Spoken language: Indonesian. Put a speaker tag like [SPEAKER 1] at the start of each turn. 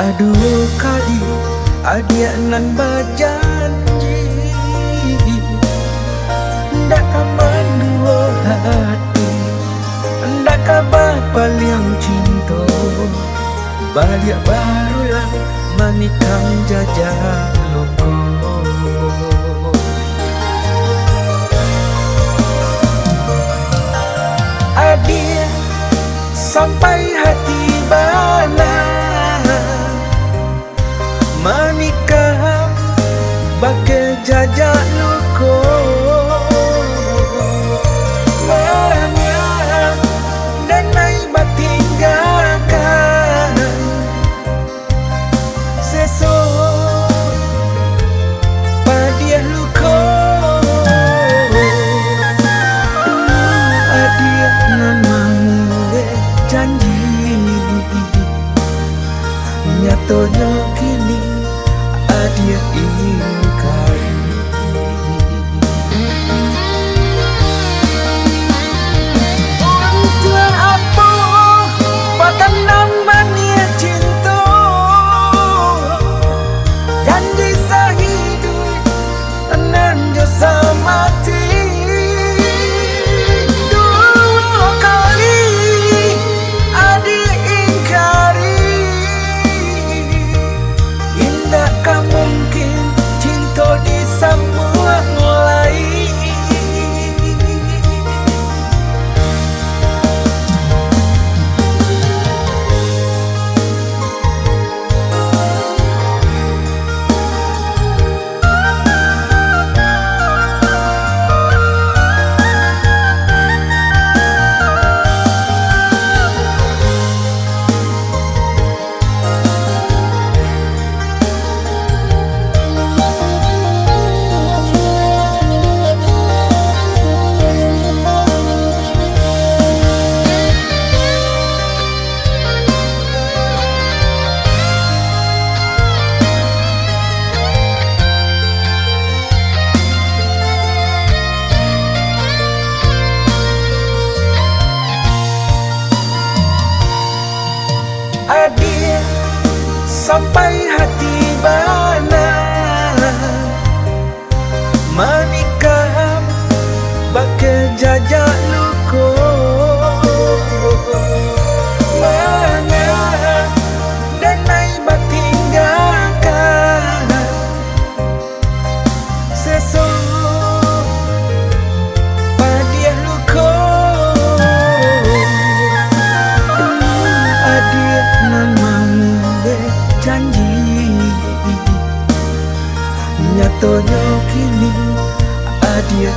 [SPEAKER 1] Aduh kali adia nan berjanji ndak mendua hati, ndak kapal yang cinta balik barulah manikang jajah loko. Adia sampai hati bana menikah bagai jajak loko. Banyak dan naik batinggalkan sesok padiah loko. Adia nan mangule janji nyatonya kini adia ingkari. Untuk apa patanam mania cinta, janji sehidup nan jasa mati. Dua kali adia ingkari, indakkah mungkin cinta disambung mulai. Adia sampai hati bana menikah bagai jajak loko. Banyak dan naik batinggalkan sesok padiah loko. Adia nan mangule janji nyatonya kini adia